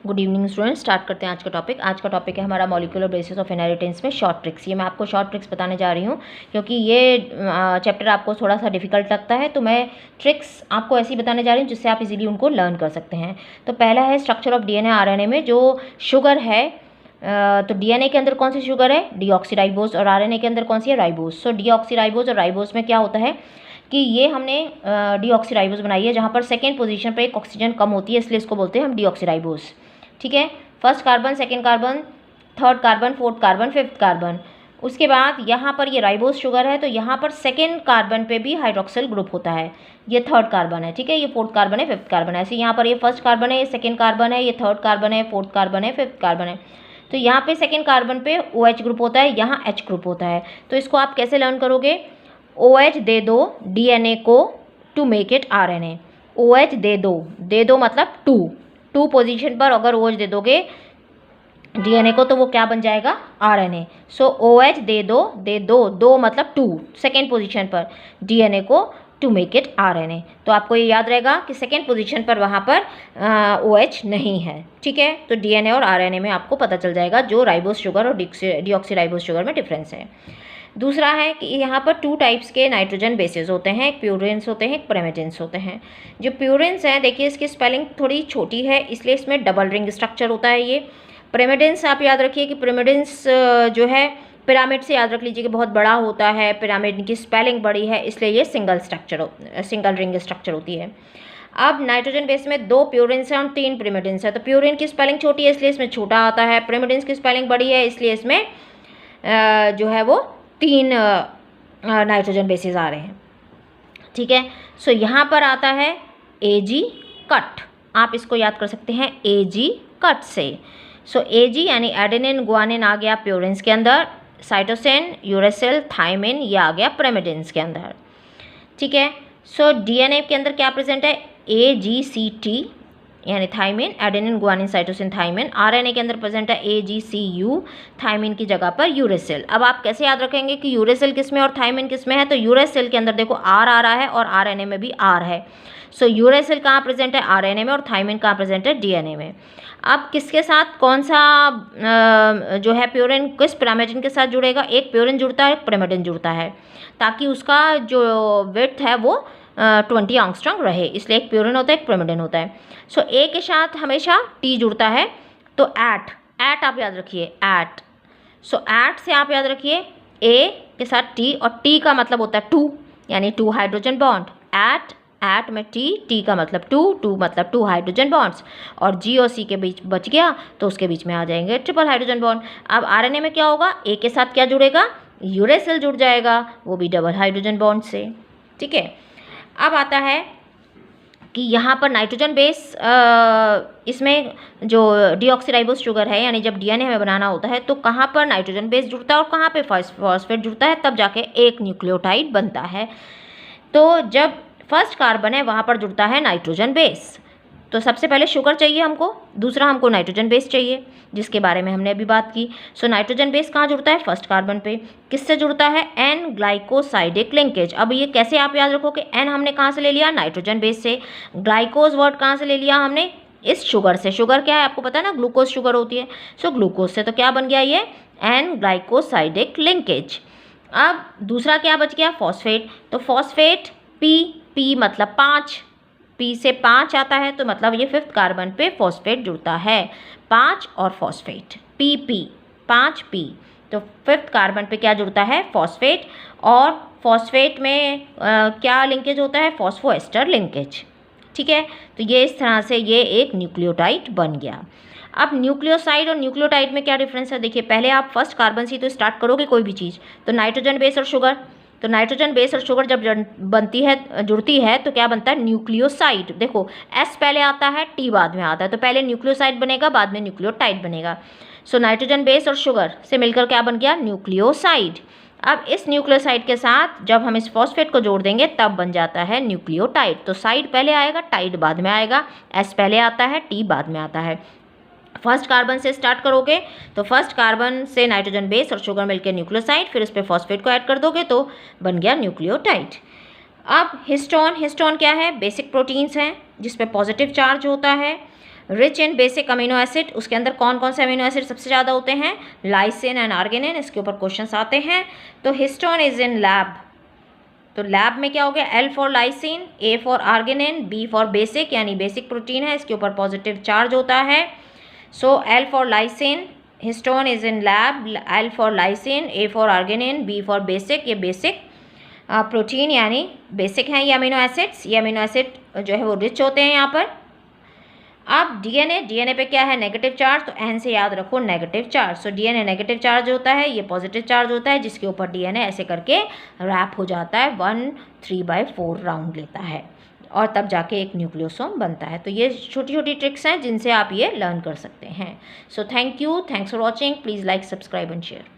Good evening student. Start करते हैं आज का टॉपिक। आज का टॉपिक है हमारा मॉलिक्यूलर बेसिस ऑफ इनहेरिटेंस में शॉर्ट ट्रिक्स। ये मैं आपको शॉर्ट ट्रिक्स बताने जा रही हूँ क्योंकि ये चैप्टर आपको थोड़ा सा डिफिकल्ट लगता है, तो मैं ट्रिक्स आपको ऐसी बताने जा रही हूँ जिससे आप इजीली उनको लर्न कर सकते हैं। तो पहला है स्ट्रक्चर ऑफ डीएनए आरएनए में जो शुगर है। तो डीएनए के अंदर कौन सी शुगर है? डीऑक्सीराइबोस। और आरएनए के अंदर कौन सी है? राइबोस। सो डीऑक्सीराइबोस और राइबोस में क्या होता है कि ये हमने डीऑक्सीराइबोस बनाई है जहाँ पर सेकेंड पोजीशन पर एक ऑक्सीजन कम होती है, इसलिए इसको बोलते हैं हम डीऑक्सीराइबोस। ठीक है, first carbon, second carbon, third carbon, fourth carbon, fifth carbon. उसके बाद यहाँ पर ये राइबोस शुगर है, तो यहाँ पर सेकेंड कार्बन पे भी हाइड्रोक्सिल ग्रुप होता है। ये थर्ड कार्बन है, ठीक है, ये फोर्थ कार्बन है, फिफ्थ कार्बन है। ऐसे यहाँ पर ये फर्स्ट कार्बन है, ये सेकेंड कार्बन है, ये थर्ड कार्बन है, फोर्थ कार्बन है, फिफ्थ कार्बन है। तो यहाँ पे सेकेंड कार्बन पे OH ग्रुप होता है, यहाँ H ग्रुप होता है। तो इसको आप कैसे लर्न करोगे? OH दे दो DNA को to make it RNA। OH दे दो मतलब टू पोजीशन पर अगर OH दे दोगे DNA को तो वो क्या बन जाएगा? RNA। सो OH दे दो मतलब टू, सेकेंड पोजीशन पर DNA को टू मेक इट RNA। तो आपको ये याद रहेगा कि सेकेंड पोजीशन पर वहाँ पर OH नहीं है। ठीक है, तो DNA और RNA में आपको पता चल जाएगा जो राइबोस शुगर और डीऑक्सीराइबोस शुगर में डिफरेंस है। दूसरा है कि यहाँ पर टू टाइप्स के नाइट्रोजन बेसेस होते हैं, एक प्यूरिन्स होते हैं, एक पिरिमिडिन्स होते हैं। जो प्यूरिन्स हैं, देखिए इसकी स्पेलिंग थोड़ी छोटी है इसलिए इसमें डबल रिंग स्ट्रक्चर होता है। ये पिरिमिडिन्स आप याद रखिए कि पिरिमिडिन्स जो है पिरामिड से याद रख लीजिए कि बहुत बड़ा होता है, पिरामिड की स्पेलिंग बड़ी है, इसलिए ये सिंगल रिंग स्ट्रक्चर होती है। अब नाइट्रोजन बेस में दो प्यूरिन्स हैं और तीन पिरिमिडिन्स है, तो प्यूरिन की स्पेलिंग छोटी है इसलिए इसमें छोटा आता है, पिरिमिडिन्स की स्पेलिंग बड़ी है इसलिए इसमें जो है वो तीन नाइट्रोजन बेसिस आ रहे हैं। ठीक है, सो यहाँ पर आता है AG कट। आप इसको याद कर सकते हैं AG कट से। सो AG यानी एडेनिन गुआनिन आ गया प्यूरिन्स के अंदर, साइटोसिन, यूरेसिल, थाइमिन ये आ गया पिरिमिडिन्स के अंदर। ठीक है, सो DNA के अंदर क्या प्रेजेंट है? AGCT यानी thymine, adenine guanine cytosine thymine. RNA के अंदर प्रेजेंट है AGCU, थाइमिन की जगह पर यूरेसिल। अब आप कैसे याद रखेंगे कि यूरेसिल किस में और थाइमिन किस में है? तो यूरेसिल के अंदर देखो R आ रहा है और RNA में भी R है। सो यूरेसिल कहाँ प्रेजेंट है? RNA में। और थाइमिन कहाँ प्रेजेंट है? DNA में। अब किसके साथ कौन सा जो है प्यूरिन किस पिरामिडिन के साथ जुड़ेगा? एक प्यूरिन जुड़ता है, एक पिरामिडिन जुड़ता है, ताकि उसका जो विड्थ है वो 20 एंगस्ट्रॉम रहे, इसलिए एक प्यूरिन होता है, एक पिरामिडिन होता है। सो A के साथ हमेशा T जुड़ता है, तो एट आप याद रखिए, एट। सो एट से आप याद रखिए A के साथ T, और T का मतलब होता है 2 यानी 2 हाइड्रोजन बॉन्ड। एट में T का मतलब 2 मतलब 2 हाइड्रोजन बॉन्ड्स, और G और C के बीच बच गया तो उसके बीच में आ जाएंगे ट्रिपल हाइड्रोजन बॉन्ड। अब RNA में क्या होगा? A के साथ क्या जुड़ेगा? यूरेसिल जुड़ जाएगा, वो भी डबल हाइड्रोजन बॉन्ड से। ठीक है, अब आता है कि यहाँ पर नाइट्रोजन बेस इसमें जो डीऑक्सीराइबोस शुगर है यानी जब DNA हमें बनाना होता है तो कहाँ पर नाइट्रोजन बेस जुड़ता है और कहाँ पे फॉस्फेट जुड़ता है, तब जाके एक न्यूक्लियोटाइड बनता है। तो जब फर्स्ट कार्बन है वहाँ पर जुड़ता है नाइट्रोजन बेस। तो सबसे पहले शुगर चाहिए हमको, दूसरा हमको नाइट्रोजन बेस चाहिए जिसके बारे में हमने अभी बात की। सो नाइट्रोजन बेस कहाँ जुड़ता है? फर्स्ट कार्बन पे। किससे जुड़ता है? N glycosidic linkage. अब ये कैसे आप याद रखो कि N हमने कहाँ से ले लिया? नाइट्रोजन बेस से। ग्लाइकोज वर्ड कहाँ से ले लिया हमने? इस शुगर से। शुगर क्या है आपको पता है ना, ग्लूकोज शुगर होती है। सो ग्लूकोज से तो क्या बन गया ये? N glycosidic linkage. अब दूसरा क्या बच गया? फॉस्फेट। तो फॉस्फेट P मतलब 5, P से 5 आता है तो मतलब ये फिफ्थ कार्बन पे फॉस्फेट जुड़ता है। 5 और फॉस्फेट, PP 5P। तो फिफ्थ कार्बन पे क्या जुड़ता है? फॉस्फेट। और फॉस्फेट में क्या लिंकेज होता है? Phosphoester linkage. ठीक है, तो ये इस तरह से ये एक न्यूक्लियोटाइड बन गया। अब न्यूक्लियोसाइड और न्यूक्लियोटाइड में क्या डिफरेंस है? देखिए, पहले आप फर्स्ट कार्बन से तो स्टार्ट करोगे कोई भी चीज़, तो नाइट्रोजन बेस और शुगर। तो नाइट्रोजन बेस और शुगर जब जुड़ती है तो क्या बनता है? न्यूक्लियोसाइड। देखो S पहले आता है, T बाद में आता है, तो पहले न्यूक्लियोसाइड बनेगा, बाद में न्यूक्लियोटाइड बनेगा। सो नाइट्रोजन बेस और शुगर से मिलकर क्या बन गया? न्यूक्लियोसाइड। अब इस न्यूक्लियोसाइड के साथ जब हम इस फॉस्फेट को जोड़ देंगे तब बन जाता है न्यूक्लियोटाइड। तो साइड पहले आएगा, टाइड बाद में आएगा, S पहले आता है, T बाद में आता है। फर्स्ट कार्बन से स्टार्ट करोगे तो फर्स्ट कार्बन से नाइट्रोजन बेस और शुगर मिलकर न्यूक्लियोसाइड, फिर उस पर फॉस्फेट को ऐड कर दोगे तो बन गया न्यूक्लियोटाइड। अब हिस्टोन क्या है? बेसिक प्रोटीन्स हैं जिस पे पॉजिटिव चार्ज होता है। Rich in basic amino acid, उसके अंदर कौन कौन से अमीनो एसिड सबसे ज़्यादा होते हैं? लाइसिन एंड आर्गिनिन, इसके ऊपर क्वेश्चंस आते हैं। तो हिस्टोन इज इन लैब, तो लैब में क्या हो गया? L for lysine, A for arginine, B for basic यानी बेसिक प्रोटीन है, इसके ऊपर पॉजिटिव चार्ज होता है। सो L for lysine, histone is in lab, L for lysine, A for arginine, B for basic, ये बेसिक प्रोटीन यानी basic हैं ये अमीनो एसिड्स। ये अमीनो एसिड जो है वो रिच होते हैं यहाँ पर। अब डीएनए पे क्या है? नेगेटिव चार्ज, तो एन से याद रखो negative charge. So DNA negative charge होता है, ये पॉजिटिव चार्ज होता है, जिसके ऊपर डीएनए ऐसे करके रैप हो जाता है, 1/3/4 राउंड लेता है और तब जाके एक न्यूक्लियोसोम बनता है। तो ये छोटी छोटी ट्रिक्स हैं जिनसे आप ये लर्न कर सकते हैं। So thank you, thanks for watching, please like, subscribe and share.